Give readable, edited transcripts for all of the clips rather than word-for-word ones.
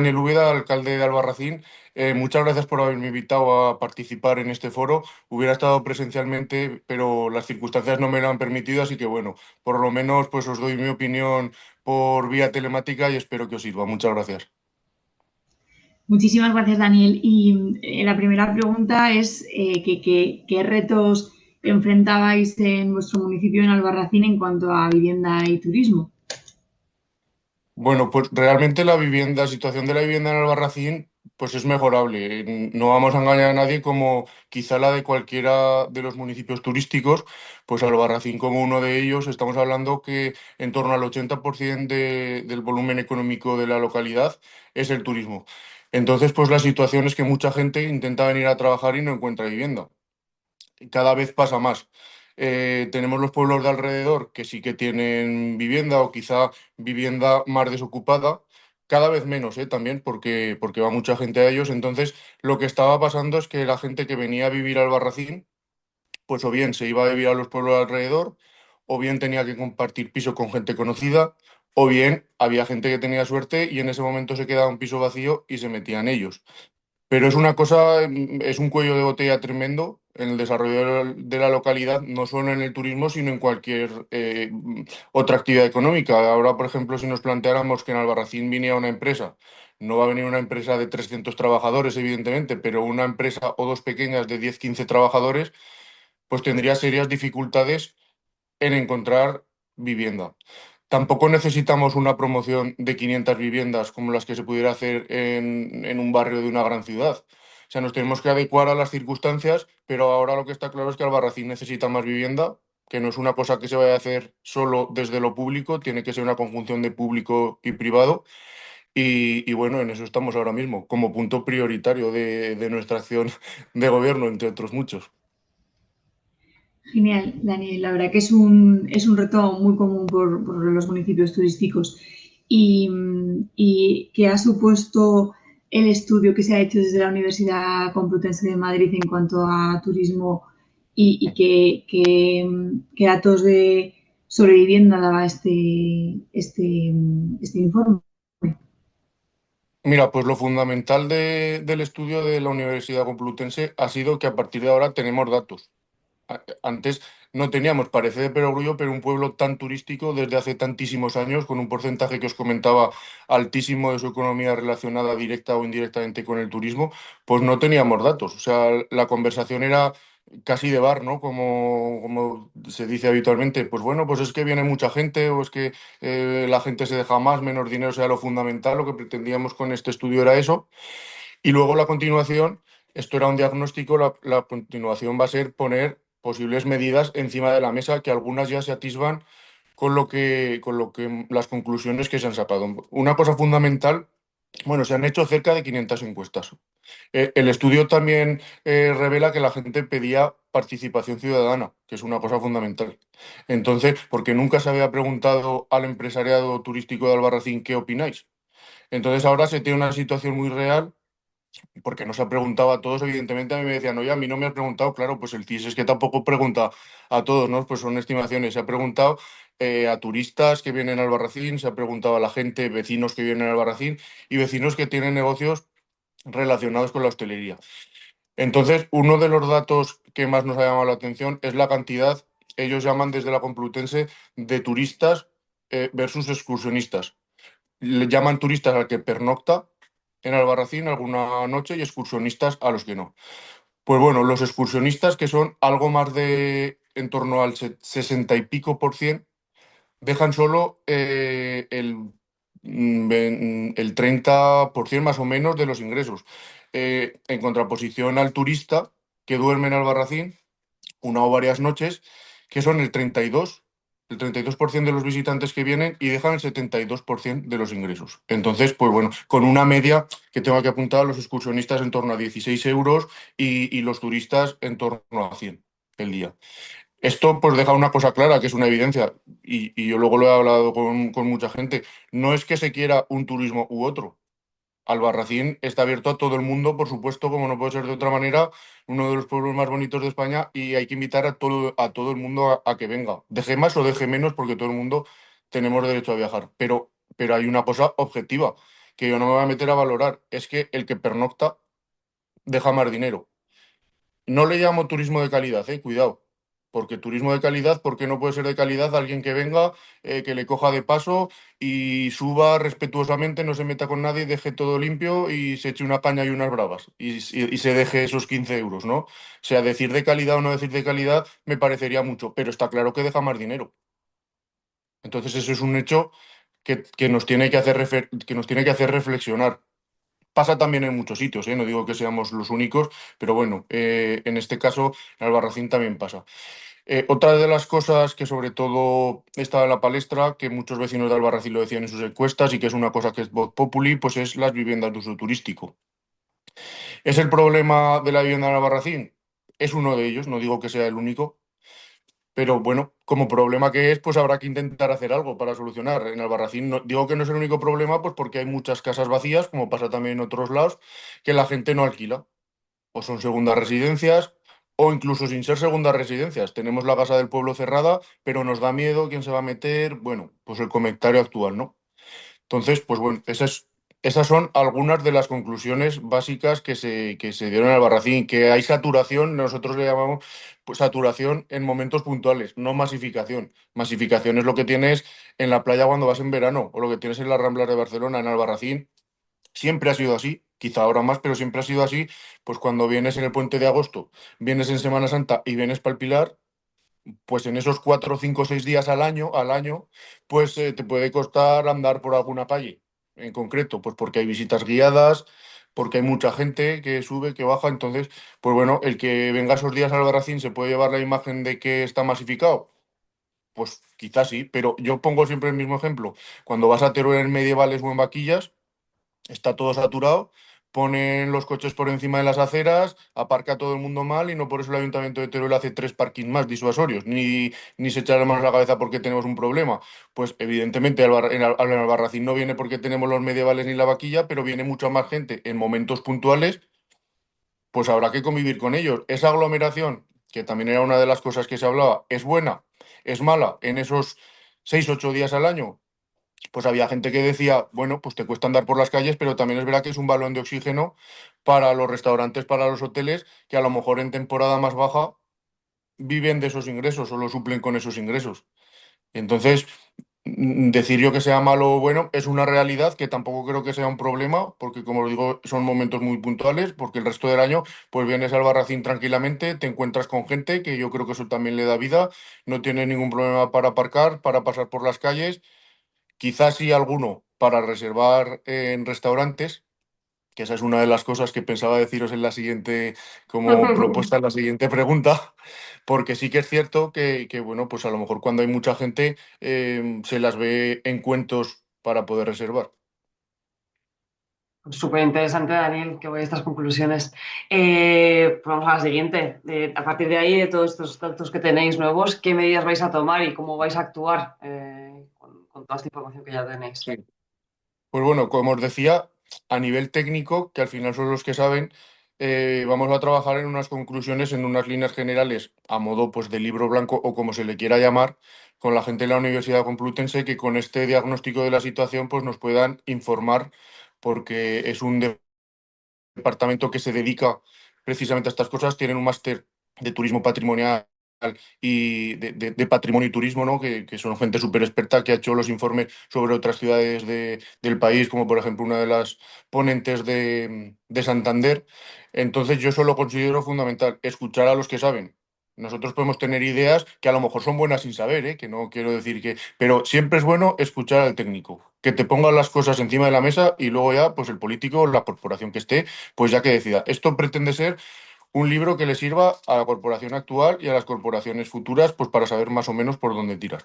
Daniel Úbeda, alcalde de Albarracín. Muchas gracias por haberme invitado a participar en este foro. Hubiera estado presencialmente, pero las circunstancias no me lo han permitido, así que bueno, por lo menos pues os doy mi opinión por vía telemática y espero que os sirva. Muchas gracias. Muchísimas gracias, Daniel. Y la primera pregunta es ¿qué retos enfrentabais en vuestro municipio en Albarracín en cuanto a vivienda y turismo? Bueno, pues realmente la situación de la vivienda en Albarracín, pues es mejorable. No vamos a engañar a nadie como quizá la de cualquiera de los municipios turísticos, pues Albarracín como uno de ellos, estamos hablando que en torno al 80% del volumen económico de la localidad es el turismo. Entonces, pues la situación es que mucha gente intenta venir a trabajar y no encuentra vivienda. Cada vez pasa más. Tenemos los pueblos de alrededor que sí que tienen vivienda o quizá vivienda más desocupada, cada vez menos, también porque va mucha gente a ellos. Entonces, lo que estaba pasando es que la gente que venía a vivir al Barracín, pues o bien se iba a vivir a los pueblos de alrededor, o bien tenía que compartir piso con gente conocida, o bien había gente que tenía suerte y en ese momento se quedaba un piso vacío y se metían ellos. Pero es una cosa, es un cuello de botella tremendo en el desarrollo de la localidad, no solo en el turismo, sino en cualquier otra actividad económica. Ahora, por ejemplo, si nos planteáramos que en Albarracín viniera una empresa, no va a venir una empresa de 300 trabajadores, evidentemente, pero una empresa o dos pequeñas de 10 15 trabajadores, pues tendría serias dificultades en encontrar vivienda. Tampoco necesitamos una promoción de 500 viviendas como las que se pudiera hacer en un barrio de una gran ciudad. O sea, nos tenemos que adecuar a las circunstancias, pero ahora lo que está claro es que Albarracín necesita más vivienda, que no es una cosa que se vaya a hacer solo desde lo público, tiene que ser una conjunción de público y privado. Y bueno, en eso estamos ahora mismo, como punto prioritario de nuestra acción de gobierno, entre otros muchos. Genial, Daniel. La verdad que es un reto muy común por los municipios turísticos. ¿Y qué ha supuesto el estudio que se ha hecho desde la Universidad Complutense de Madrid en cuanto a turismo y qué datos sobre vivienda daba este informe? Mira, pues lo fundamental del estudio de la Universidad Complutense ha sido que a partir de ahora tenemos datos. Antes no teníamos, parece de perogrullo, pero un pueblo tan turístico desde hace tantísimos años, con un porcentaje que os comentaba altísimo de su economía relacionada directa o indirectamente con el turismo, pues no teníamos datos. O sea, la conversación era casi de bar, ¿no? Como se dice habitualmente, pues bueno, pues es que viene mucha gente o es que la gente se deja más, menos dinero sea lo fundamental. Lo que pretendíamos con este estudio era eso. Y luego la continuación, esto era un diagnóstico, la continuación va a ser poner posibles medidas encima de la mesa, que algunas ya se atisban con lo que las conclusiones que se han sacado. Una cosa fundamental, bueno, se han hecho cerca de 500 encuestas. El estudio también revela que la gente pedía participación ciudadana, que es una cosa fundamental. Entonces, porque nunca se había preguntado al empresariado turístico de Albarracín qué opináis. Entonces ahora se tiene una situación muy real porque no se ha preguntado a todos, evidentemente a mí me decían, oye, a mí no me has preguntado, claro, pues el CIS es que tampoco pregunta a todos, ¿no? Pues son estimaciones, se ha preguntado a turistas que vienen al Albarracín, se ha preguntado a la gente, vecinos que vienen al Albarracín y vecinos que tienen negocios relacionados con la hostelería. Entonces, uno de los datos que más nos ha llamado la atención es la cantidad, ellos llaman desde la Complutense, de turistas versus excursionistas. Le llaman turistas al que pernocta en Albarracín alguna noche y excursionistas a los que no. Pues bueno, los excursionistas, que son algo más de en torno al 60 y pico por cien, dejan solo el 30% más o menos de los ingresos. En contraposición al turista que duerme en Albarracín una o varias noches, que son el 32% de los visitantes que vienen y dejan el 72% de los ingresos. Entonces, pues bueno, con una media que tengo que apuntar a los excursionistas en torno a 16 euros y los turistas en torno a 100 el día. Esto pues deja una cosa clara, que es una evidencia, y yo luego lo he hablado con mucha gente. No es que se quiera un turismo u otro. Albarracín está abierto a todo el mundo, por supuesto, como no puede ser de otra manera, uno de los pueblos más bonitos de España y hay que invitar a todo el mundo a que venga. Deje más o deje menos porque todo el mundo tenemos derecho a viajar. Pero hay una cosa objetiva, que yo no me voy a meter a valorar, es que el que pernocta deja más dinero. No le llamo turismo de calidad, cuidado. Porque turismo de calidad, ¿por qué no puede ser de calidad alguien que venga, que le coja de paso y suba respetuosamente, no se meta con nadie, deje todo limpio y se eche una caña y unas bravas y se deje esos 15 euros, ¿no? O sea, decir de calidad o no decir de calidad me parecería mucho, pero está claro que deja más dinero. Entonces eso es un hecho que nos tiene que hacer que nos tiene que hacer reflexionar. Pasa también en muchos sitios, ¿eh? No digo que seamos los únicos, pero bueno, en este caso en Albarracín también pasa. Otra de las cosas que sobre todo está en la palestra, que muchos vecinos de Albarracín lo decían en sus encuestas y que es una cosa que es voz populi, pues es las viviendas de uso turístico. ¿Es el problema de la vivienda en Albarracín? Es uno de ellos, no digo que sea el único, pero bueno, como problema que es, pues habrá que intentar hacer algo para solucionar. En Albarracín digo que no es el único problema, pues porque hay muchas casas vacías, como pasa también en otros lados, que la gente no alquila. O son segundas residencias, o incluso sin ser segundas residencias. Tenemos la casa del pueblo cerrada, pero nos da miedo quién se va a meter. Bueno, pues el comentario actual, ¿no? Entonces, pues bueno, esas son algunas de las conclusiones básicas que se dieron al Albarracín, que hay saturación, nosotros le llamamos pues, saturación en momentos puntuales, no masificación. Masificación es lo que tienes en la playa cuando vas en verano, o lo que tienes en las Ramblas de Barcelona, en Albarracín. Siempre ha sido así, quizá ahora más, pero siempre ha sido así. Pues cuando vienes en el puente de agosto, vienes en Semana Santa y vienes para el Pilar, pues en esos 4, 5, 6 días al año, pues te puede costar andar por alguna calle en concreto, pues porque hay visitas guiadas, porque hay mucha gente que sube, que baja. Entonces, pues bueno, el que venga esos días al Albarracín se puede llevar la imagen de que está masificado. Pues quizás sí, pero yo pongo siempre el mismo ejemplo. Cuando vas a Teruel en medievales o en vaquillas, está todo saturado, ponen los coches por encima de las aceras, aparca todo el mundo mal y no por eso el Ayuntamiento de Teruel hace 3 parkings más disuasorios, ni se echa las manos a la cabeza porque tenemos un problema. Pues evidentemente en Albarracín no viene porque tenemos los medievales ni la vaquilla, pero viene mucha más gente en momentos puntuales, pues habrá que convivir con ellos. Esa aglomeración, que también era una de las cosas que se hablaba, ¿es buena? ¿Es mala en esos 6, 8 días al año? Pues había gente que decía, bueno, pues te cuesta andar por las calles, pero también es verdad que es un balón de oxígeno para los restaurantes, para los hoteles, que a lo mejor en temporada más baja viven de esos ingresos o lo suplen con esos ingresos. Entonces, decir yo que sea malo o bueno es una realidad que tampoco creo que sea un problema, porque como os digo, son momentos muy puntuales, porque el resto del año, pues vienes al Barracín tranquilamente, te encuentras con gente, que yo creo que eso también le da vida, no tienes ningún problema para aparcar, para pasar por las calles. Quizás sí alguno para reservar en restaurantes, que esa es una de las cosas que pensaba deciros en la siguiente, como propuesta en la siguiente pregunta, porque sí que es cierto bueno, pues a lo mejor cuando hay mucha gente se las ve en cuentos para poder reservar. Súper interesante, Daniel, que voy a estas conclusiones. Pues vamos a la siguiente. A partir de ahí, de todos estos datos que tenéis nuevos, ¿qué medidas vais a tomar y cómo vais a actuar con toda esta información que ya tenéis? Sí. Pues bueno, como os decía, a nivel técnico, que al final son los que saben, vamos a trabajar en unas conclusiones, en unas líneas generales, a modo pues de libro blanco o como se le quiera llamar, con la gente de la Universidad Complutense, que con este diagnóstico de la situación pues nos puedan informar, porque es un departamento que se dedica precisamente a estas cosas, tienen un máster de turismo patrimonial y de patrimonio y turismo, ¿no? Que son gente súper experta que ha hecho los informes sobre otras ciudades del país, como por ejemplo una de las ponentes de Santander. Entonces yo eso lo considero fundamental, escuchar a los que saben. Nosotros podemos tener ideas que a lo mejor son buenas sin saber, ¿eh? Que no quiero decir que... Pero siempre es bueno escuchar al técnico, que te ponga las cosas encima de la mesa y luego ya, pues el político, la corporación que esté, pues ya que decida. Esto pretende ser un libro que le sirva a la corporación actual y a las corporaciones futuras, pues para saber más o menos por dónde tirar.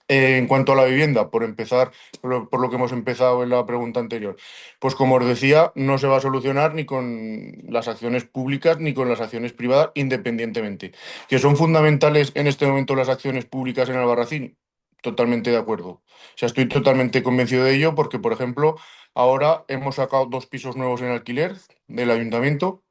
En cuanto a la vivienda, por empezar, por lo que hemos empezado en la pregunta anterior, pues como os decía, no se va a solucionar ni con las acciones públicas ni con las acciones privadas independientemente. ¿Que son fundamentales en este momento las acciones públicas en Albarracín? Totalmente de acuerdo. O sea, estoy totalmente convencido de ello porque, por ejemplo, ahora hemos sacado 2 pisos nuevos en alquiler del ayuntamiento.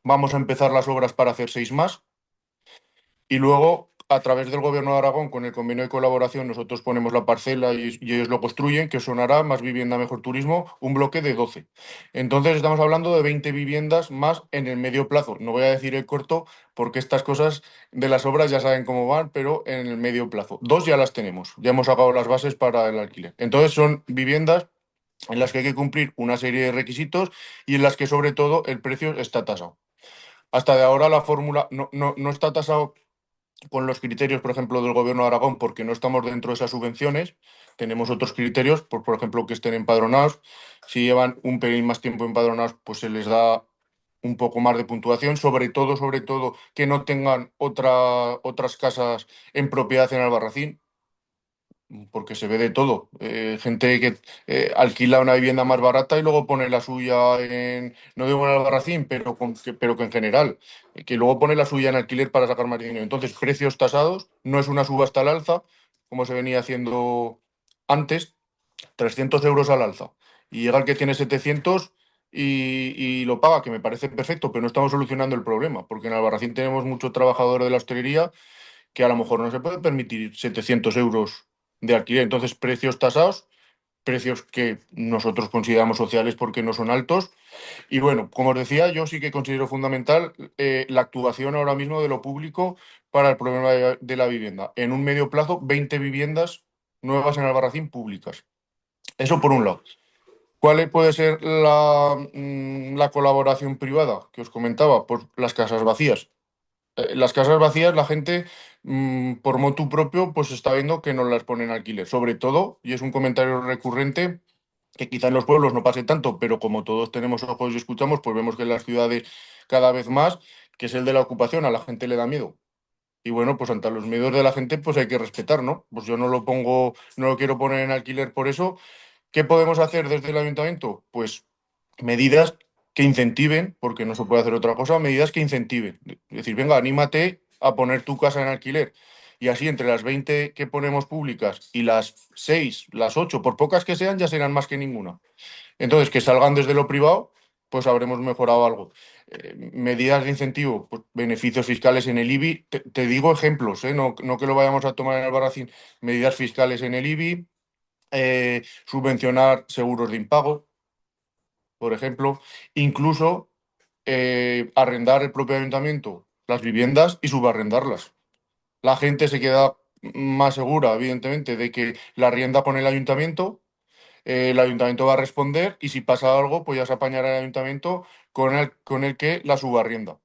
Vamos a empezar las obras para hacer 6 más. Y luego a través del Gobierno de Aragón, con el convenio de colaboración, nosotros ponemos la parcela y ellos lo construyen, que sonará más vivienda, mejor turismo, un bloque de 12. Entonces estamos hablando de 20 viviendas más en el medio plazo. No voy a decir el corto porque estas cosas de las obras ya saben cómo van, pero en el medio plazo. 2 ya las tenemos, ya hemos sacado las bases para el alquiler. Entonces son viviendas en las que hay que cumplir una serie de requisitos y en las que sobre todo el precio está tasado. Hasta de ahora la fórmula no está tasado con los criterios, por ejemplo, del Gobierno de Aragón, porque no estamos dentro de esas subvenciones. Tenemos otros criterios, por ejemplo, que estén empadronados. Si llevan un pelín más tiempo empadronados, pues se les da un poco más de puntuación, sobre todo, que no tengan otras casas en propiedad en Albarracín, porque se ve de todo. Gente que alquila una vivienda más barata y luego pone la suya en, no digo en Albarracín, pero que en general, que luego pone la suya en alquiler para sacar más dinero. Entonces, precios tasados, no es una subasta al alza, como se venía haciendo antes, 300 euros al alza. Y llega el que tiene 700 y lo paga, que me parece perfecto, pero no estamos solucionando el problema, porque en Albarracín tenemos mucho trabajador de la hostelería que a lo mejor no se puede permitir 700 euros de alquiler. Entonces, precios tasados, precios que nosotros consideramos sociales porque no son altos. Y bueno, como os decía, yo sí que considero fundamental la actuación ahora mismo de lo público para el problema de la vivienda. En un medio plazo, 20 viviendas nuevas en Albarracín públicas. Eso por un lado. ¿Cuál puede ser la colaboración privada que os comentaba? Pues las casas vacías. Las casas vacías, la gente, por motu propio, pues está viendo que no las ponen en alquiler. Sobre todo, y es un comentario recurrente, que quizá en los pueblos no pase tanto, pero como todos tenemos ojos y escuchamos, pues vemos que en las ciudades cada vez más, que es el de la ocupación, a la gente le da miedo. Y bueno, pues ante los miedos de la gente, pues hay que respetar, ¿no? Pues yo no lo pongo, no lo quiero poner en alquiler por eso. ¿Qué podemos hacer desde el ayuntamiento? Pues medidas que incentiven, porque no se puede hacer otra cosa, medidas que incentiven. Es decir, venga, anímate a poner tu casa en alquiler. Y así entre las 20 que ponemos públicas y las 6, las 8, por pocas que sean, ya serán más que ninguna. Entonces, que salgan desde lo privado, pues habremos mejorado algo. Medidas de incentivo, pues, beneficios fiscales en el IBI. Te digo ejemplos, ¿eh? No que lo vayamos a tomar en el Barracín. Medidas fiscales en el IBI, subvencionar seguros de impago, por ejemplo, incluso arrendar el propio ayuntamiento las viviendas y subarrendarlas. La gente se queda más segura, evidentemente, de que la arrienda pone el ayuntamiento va a responder y si pasa algo, pues ya se apañará el ayuntamiento con el que la subarrienda.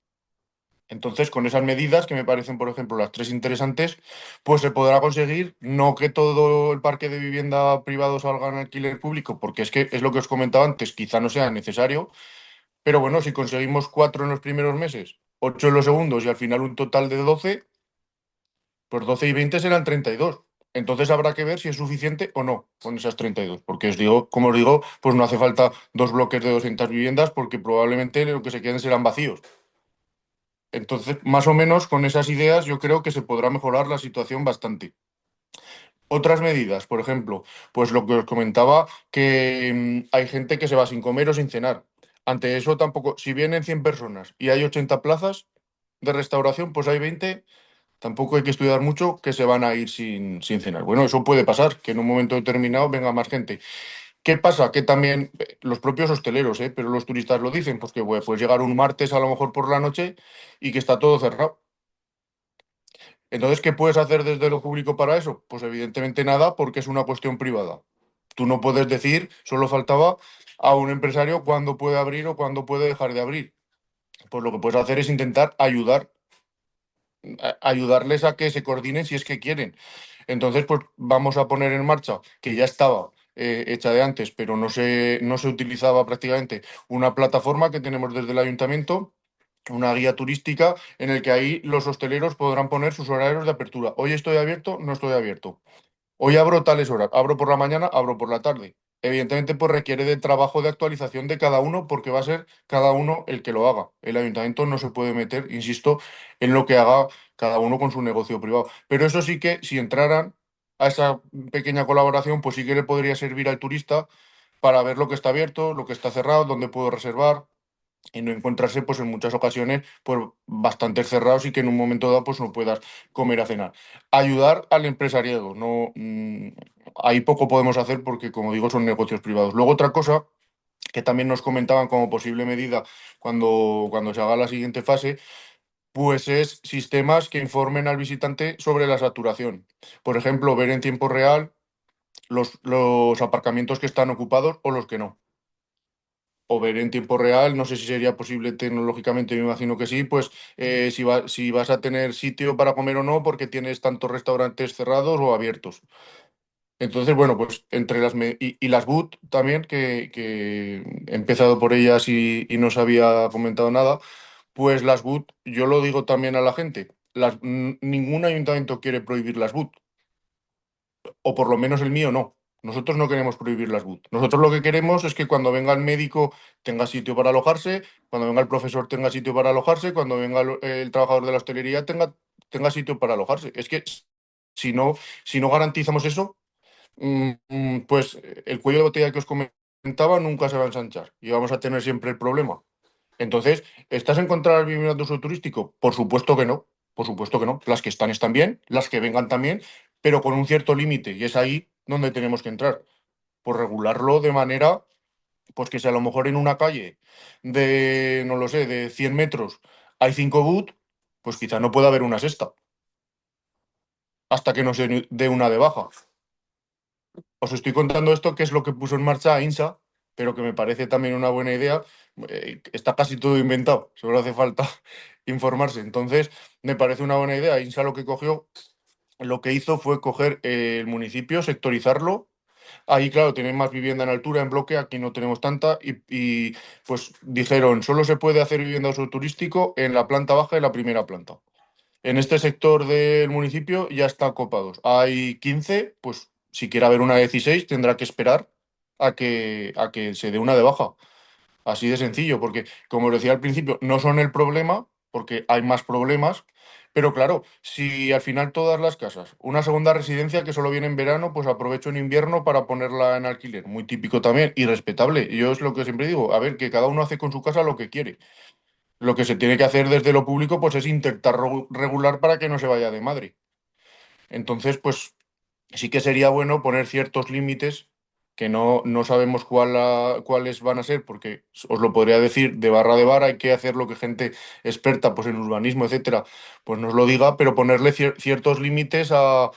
Entonces, con esas medidas, que me parecen, por ejemplo, las tres interesantes, pues se podrá conseguir no que todo el parque de vivienda privado salga en alquiler público, porque es que es lo que os comentaba antes, quizá no sea necesario, pero bueno, si conseguimos 4 en los primeros meses, 8 en los segundos y al final un total de 12, pues 12 y 20 serán 32. Entonces habrá que ver si es suficiente o no con esas 32, porque os digo, como os digo, pues no hace falta dos bloques de 200 viviendas porque probablemente lo que se queden serán vacíos. Entonces, más o menos con esas ideas yo creo que se podrá mejorar la situación bastante. Otras medidas, por ejemplo, pues lo que os comentaba, que hay gente que se va sin comer o sin cenar. Ante eso tampoco, si vienen 100 personas y hay 80 plazas de restauración, pues hay 20, tampoco hay que estudiar mucho que se van a ir sin cenar. Bueno, eso puede pasar, que en un momento determinado venga más gente. ¿Qué pasa? Que también los propios hosteleros, pero los turistas lo dicen, pues que puedes llegar un martes a lo mejor por la noche y que está todo cerrado. Entonces, ¿qué puedes hacer desde lo público para eso? Pues evidentemente nada, porque es una cuestión privada. Tú no puedes decir, solo faltaba a un empresario cuándo puede abrir o cuándo puede dejar de abrir. Pues lo que puedes hacer es intentar ayudarles a que se coordinen si es que quieren. Entonces, pues vamos a poner en marcha, que ya estaba hecha de antes, pero no se utilizaba prácticamente, una plataforma que tenemos desde el ayuntamiento, una guía turística en el que ahí los hosteleros podrán poner sus horarios de apertura. Hoy estoy abierto, no estoy abierto. Hoy abro tales horas, abro por la mañana, abro por la tarde. Evidentemente, pues requiere de trabajo de actualización de cada uno porque va a ser cada uno el que lo haga. El ayuntamiento no se puede meter, insisto, en lo que haga cada uno con su negocio privado. Pero eso sí que, si entraran a esa pequeña colaboración, pues sí que le podría servir al turista para ver lo que está abierto, lo que está cerrado, dónde puedo reservar. y no encontrarse pues en muchas ocasiones pues bastante cerrados y que en un momento dado pues no puedas comer a cenar. Ayudar al empresariado, no, ahí poco podemos hacer porque como digo son negocios privados. Luego otra cosa que también nos comentaban como posible medida cuando se haga la siguiente fase, pues es sistemas que informen al visitante sobre la saturación. Por ejemplo, ver en tiempo real los aparcamientos que están ocupados o los que no. O ver en tiempo real, no sé si sería posible tecnológicamente, me imagino que sí, pues si vas a tener sitio para comer o no, porque tienes tantos restaurantes cerrados o abiertos. Entonces, bueno, pues entre y las boot también, que he empezado por ellas y no se había comentado nada, pues las boot, yo lo digo también a la gente, ningún ayuntamiento quiere prohibir las boot, o por lo menos el mío no. Nosotros no queremos prohibir las boot. Nosotros lo que queremos es que cuando venga el médico tenga sitio para alojarse, cuando venga el profesor tenga sitio para alojarse, cuando venga el trabajador de la hostelería tenga sitio para alojarse. Es que si no, si no garantizamos eso, pues el cuello de botella que os comentaba nunca se va a ensanchar y vamos a tener siempre el problema. Entonces, ¿estás en contra del vivienda de uso turístico? Por supuesto que no, por supuesto que no. Las que están bien, las que vengan también, pero con un cierto límite y es ahí donde tenemos que entrar. Por regularlo de manera, pues que si a lo mejor en una calle de, no lo sé, de 100 metros hay 5 boot, pues quizá no pueda haber una sexta, hasta que no se dé una de baja. Os estoy contando esto, que es lo que puso en marcha INSA, pero que me parece también una buena idea. Está casi todo inventado, solo hace falta informarse. Entonces, me parece una buena idea. INSA lo que cogió, lo que hizo fue coger el municipio, sectorizarlo. Ahí, claro, tienen más vivienda en altura, en bloque, aquí no tenemos tanta. Pues dijeron, solo se puede hacer vivienda de uso turístico en la planta baja y la primera planta. En este sector del municipio ya están copados. Hay 15, pues si quiere haber una 16 tendrá que esperar a que se dé una de baja. Así de sencillo, porque como os decía al principio, no son el problema, porque hay más problemas. Pero claro, si al final todas las casas, una segunda residencia que solo viene en verano, pues aprovecho en invierno para ponerla en alquiler. Muy típico también y respetable. Yo es lo que siempre digo, a ver, que cada uno hace con su casa lo que quiere. Lo que se tiene que hacer desde lo público, pues es intentar regular para que no se vaya de madre. Entonces, pues sí que sería bueno poner ciertos límites que no sabemos cuáles van a ser, porque os lo podría decir de bar, hay que hacer lo que gente experta pues, en urbanismo, etcétera, pues nos lo diga, pero ponerle ciertos límites a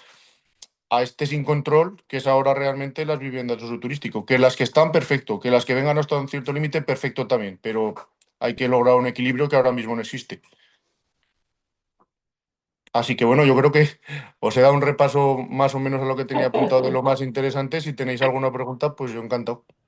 este sin control, que es ahora realmente las viviendas de uso turístico. Que las que están, perfecto, que las que vengan hasta un cierto límite, perfecto también, pero hay que lograr un equilibrio que ahora mismo no existe. Así que bueno, yo creo que os he dado un repaso más o menos a lo que tenía apuntado de lo más interesante. Si tenéis alguna pregunta, pues yo encantado.